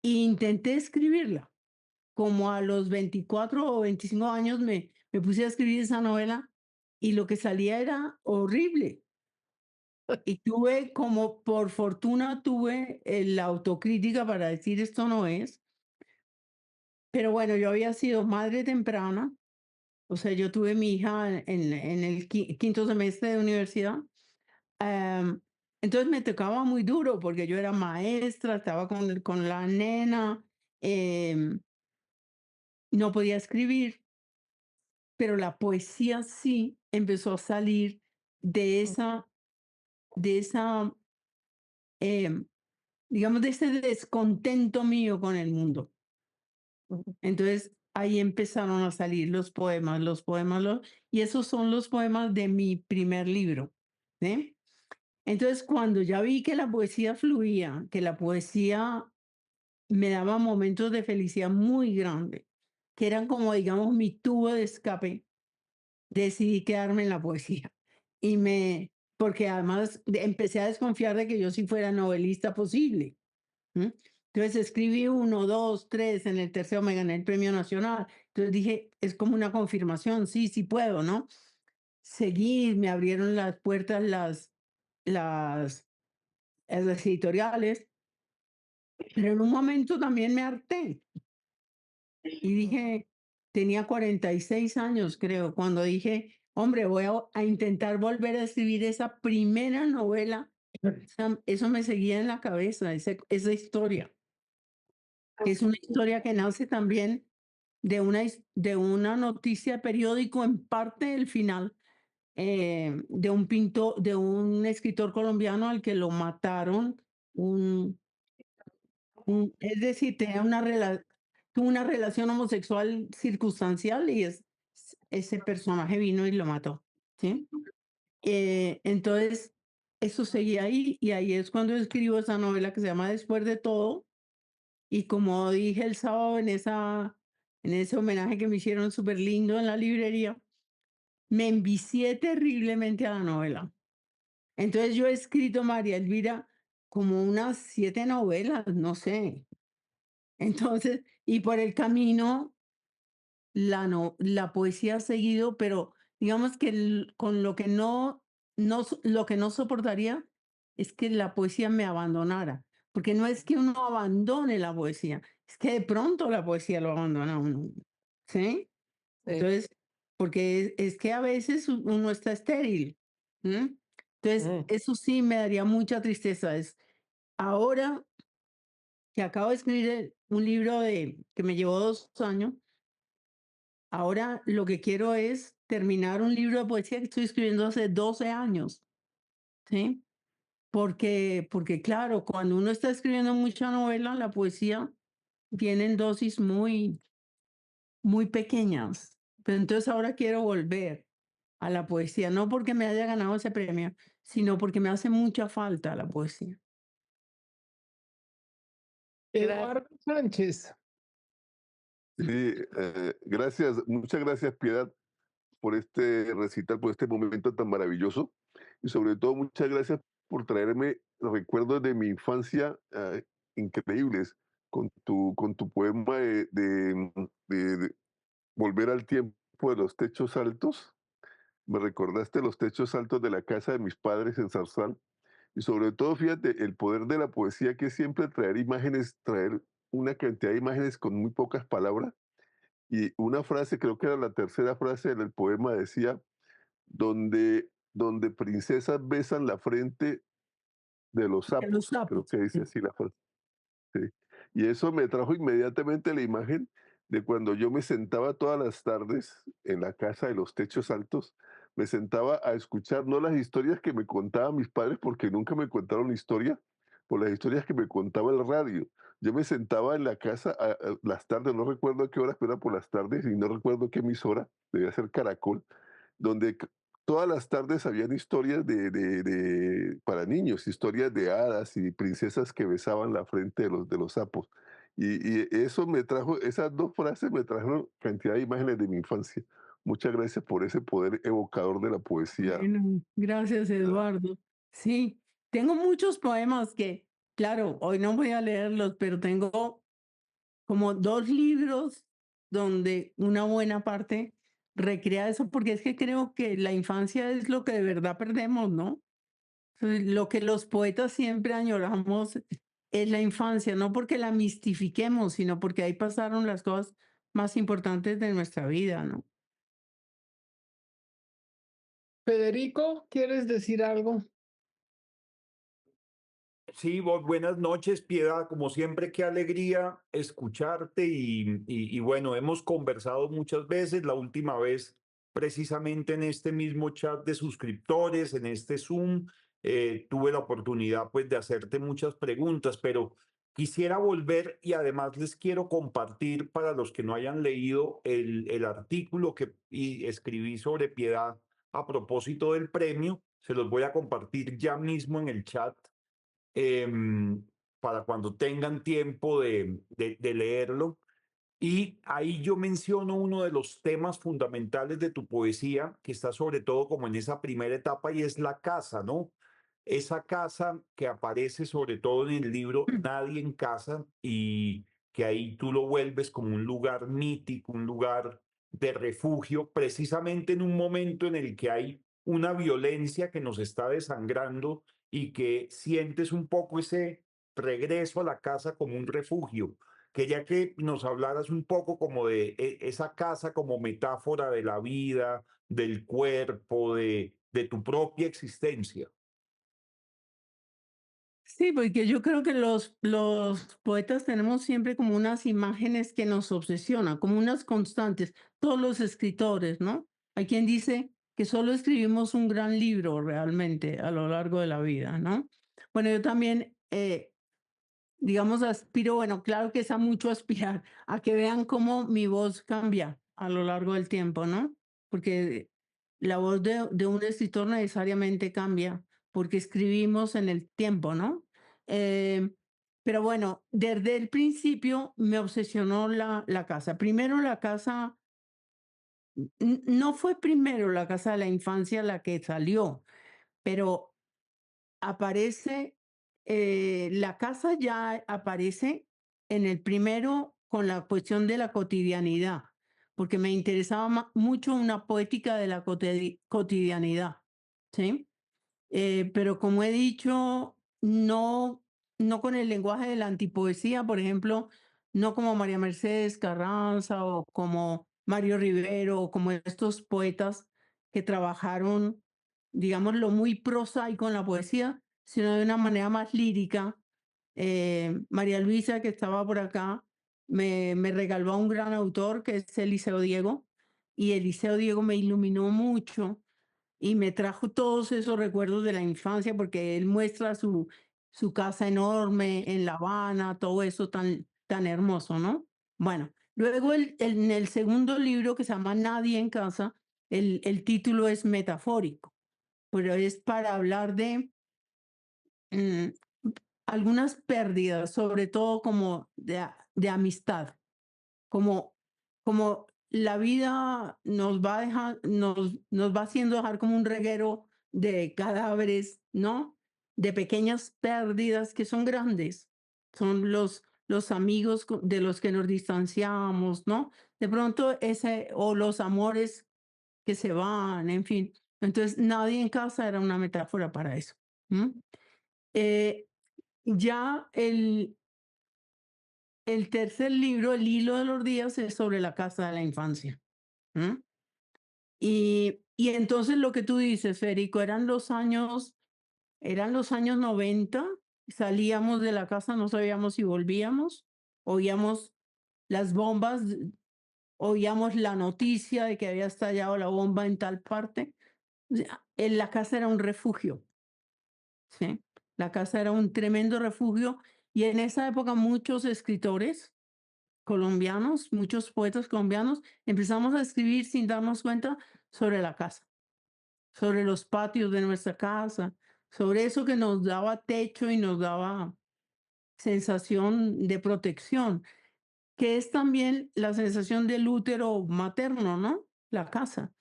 E intenté escribirla. Como a los 24 o 25 años me puse a escribir esa novela y lo que salía era horrible. Y tuve como, por fortuna, tuve la autocrítica para decir esto no es. Pero bueno, yo había sido madre temprana, o sea, yo tuve mi hija en el quinto semestre de universidad. Am, entonces me tocaba muy duro porque yo era maestra, estaba con la nena, em, no podía escribir, pero la poesía sí empezó a salir de esa, em, digamos, de ese descontento mío con el mundo. ujú, Entonces ahí empezaron a salir los poemas, y esos son los poemas de mi primer libro. ¿Sí? Entonces cuando ya vi que la poesía fluía, que la poesía me daba momentos de felicidad muy grande, que eran como, digamos, mi tubo de escape, decidí quedarme en la poesía. Porque además empecé a desconfiar de que yo sí fuera novelista posible. ¿M? Entonces escribí uno, dos, tres, en el tercero me gané el premio nacional. Entonces dije, es como una confirmación, sí, sí puedo, ¿no? Seguí, me abrieron las puertas las, las editoriales, pero en un momento también me harté y dije, tenía 46 años, creo, cuando dije, hombre, voy a intentar volver a escribir esa primera novela. Eso me seguía en la cabeza, esa historia, que es una historia que nace también de una noticia de periódico, en parte el final, de un pintor, de un escritor colombiano al que lo mataron, un, es decir, tuvo una relación homosexual circunstancial y ese personaje vino y lo mató, ¿sí? Entonces, eso seguía ahí y ahí es cuando escribo esa novela que se llama Después de todo. Y como dije el sábado en ese homenaje que me hicieron súper lindo en la librería, me envicié terriblemente a la novela. Entonces yo he escrito, María Elvira, como unas 7 novelas, no sé. Entonces, y por el camino la poesía ha seguido, pero digamos que con lo que lo que no soportaría es que la poesía me abandonara, porque no es que uno abandone la poesía, es que de pronto la poesía lo abandona a uno, ¿sí? sí. Entonces, porque es que a veces uno está estéril. ¿M? Entonces, Mm, eso sí me daría mucha tristeza. Ahora que acabo de escribir un libro que me llevó 2 años. Ahora lo que quiero es terminar un libro de poesía que estoy escribiendo hace 12 años, ¿sí? Porque claro, cuando uno está escribiendo mucha novela, la poesía viene en dosis muy pequeñas. Pero entonces ahora quiero volver a la poesía, no porque me haya ganado ese premio, sino porque me hace mucha falta la poesía. gracias. Eduardo Sánchez. Sí, gracias, muchas gracias, Piedad, por este recital, por este momento tan maravilloso. Y sobre todo, muchas gracias por traerme los recuerdos de mi infancia increíbles con tu poema de Volver al tiempo de los techos altos. Me recordaste los techos altos de la casa de mis padres en Zarzal. Y sobre todo, fíjate, el poder de la poesía, que es siempre traer imágenes, traer una cantidad de imágenes con muy pocas palabras. Y una frase, creo que era la tercera frase del poema, decía, donde princesas besan la frente de los De los sapos. Creo sapos. que dice así la frase. Sí. Y eso me trajo inmediatamente la imagen de cuando yo me sentaba todas las tardes en la casa de los techos altos. me sentaba a escuchar no las historias que me contaban mis padres, porque nunca me contaron historia, por las historias que me contaba el radio. Yo me sentaba en la casa a las tardes, no recuerdo a qué horas, pero era por las tardes y no recuerdo qué emisora, debía ser Caracol, donde todas las tardes habían historias para niños, historias de hadas y princesas que besaban la frente de los sapos. Y eso me trajo, esas dos frases me trajeron cantidad de imágenes de mi infancia. Muchas gracias por ese poder evocador de la poesía. Bueno, gracias, Eduardo. Sí, tengo muchos poemas que, claro, hoy no voy a leerlos, pero tengo como 2 libros donde una buena parte recrea eso, porque es que creo que la infancia es lo que de verdad perdemos, ¿no? Lo que los poetas siempre añoramos es la infancia, no porque la mistifiquemos, sino porque ahí pasaron las cosas más importantes de nuestra vida, ¿no? Federico, ¿quieres decir algo? Sí, buenas noches, Piedad. Como siempre, qué alegría escucharte y bueno, hemos conversado muchas veces, la última vez precisamente en este mismo chat de suscriptores, en este Zoom, tuve la oportunidad pues de hacerte muchas preguntas, pero quisiera volver y además les quiero compartir para los que no hayan leído el artículo que escribí sobre Piedad a propósito del premio, se los voy a compartir ya mismo en el chat em, para cuando tengan tiempo de leerlo. Y ahí yo menciono uno de los temas fundamentales de tu poesía, que está sobre todo como en esa primera etapa, y es la casa, ¿no? Esa casa que aparece sobre todo en el libro Nadie en casa, y que ahí tú lo vuelves como un lugar mítico, un lugar de refugio, precisamente en un momento en el que hay una violencia que nos está desangrando y que sientes un poco ese regreso a la casa como un refugio. Quería que nos hablaras un poco como de esa casa como metáfora de la vida, del cuerpo, de tu propia existencia. Sí, porque yo creo que los poetas tenemos siempre como unas imágenes que nos obsesionan, como unas constantes, todos los escritores, ¿no? Hay quien dice que solo escribimos un gran libro realmente a lo largo de la vida, ¿no? Bueno, yo también, digamos, aspiro, bueno, claro que es a mucho aspirar, a que vean cómo mi voz cambia a lo largo del tiempo, ¿no? Porque la voz de un escritor necesariamente cambia, porque escribimos en el tiempo, ¿no? Eh, pero bueno, desde el principio me obsesionó la casa. Primero la casa, no fue primero la casa de la infancia la que salió, pero aparece, la casa ya aparece en el primero con la cuestión de la cotidianidad, porque me interesaba mucho una poética de la cotidianidad, ¿sí? Pero como he dicho, no con el lenguaje de la antipoesía, por ejemplo, no como María Mercedes Carranza o como Mario Rivero o como estos poetas que trabajaron, digamos, lo muy prosaico en la poesía, sino de una manera más lírica. María Luisa, que estaba por acá, me regaló a un gran autor que es Eliseo Diego, y Eliseo Diego me iluminó mucho y me trajo todos esos recuerdos de la infancia porque él muestra su casa enorme en La Habana, todo eso tan hermoso, ¿no? Bueno, luego en el segundo libro que se llama Nadie en casa, el título es metafórico, pero es para hablar de mm, algunas pérdidas, sobre todo como de amistad, como, como la vida nos va nos va haciendo dejar como un reguero de cadáveres, ¿no? De pequeñas pérdidas que son grandes. Son los amigos de los que nos distanciamos, ¿no? De pronto o los amores que se van, en fin. Entonces, nadie en casa era una metáfora para eso. ¿M? Eh, ya el tercer libro, El hilo de los días, es sobre la casa de la infancia. ¿M? Y entonces lo que tú dices, Federico, eran los años 90, salíamos de la casa, no sabíamos si volvíamos, oíamos las bombas, oíamos la noticia de que había estallado la bomba en tal parte, La casa era un refugio, ¿sí? La casa era un tremendo refugio y en esa época muchos escritores colombianos, muchos poetas colombianos, empezamos a escribir sin darnos cuenta sobre la casa, sobre los patios de nuestra casa, sobre eso que nos daba techo y nos daba sensación de protección, que es también la sensación del útero materno, ¿no? La casa.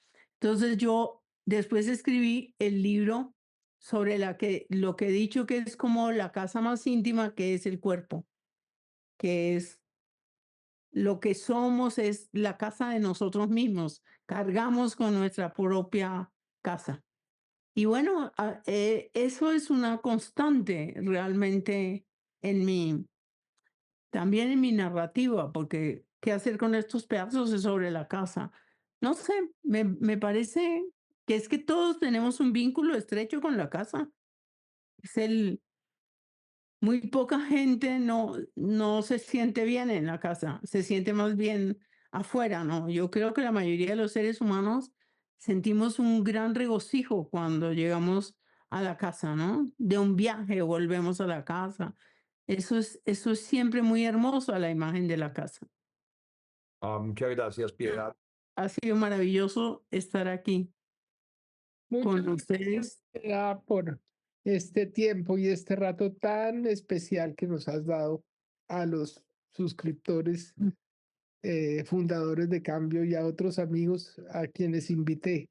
Entonces yo después escribí el libro sobre lo que he dicho que es como la casa más íntima, que es el cuerpo, que es lo que somos, es la casa de nosotros mismos. Cargamos con nuestra propia casa. Y bueno, eso es una constante realmente en también en mi narrativa, porque qué hacer con estos pedazos es sobre la casa. No sé, me parece que es que todos tenemos un vínculo estrecho con la casa. Es muy poca gente no se siente bien en la casa, se siente más bien afuera, ¿no? Yo creo que la mayoría de los seres humanos sentimos un gran regocijo cuando llegamos a la casa, ¿no? De un viaje volvemos a la casa. Eso es siempre muy hermoso a la imagen de la casa. Muchas gracias, Piedad. Ha sido maravilloso estar aquí Muchas con gracias, ustedes. Piedad, por este tiempo y este rato tan especial que nos has dado a los suscriptores, fundadores de Cambio y a otros amigos a quienes invité.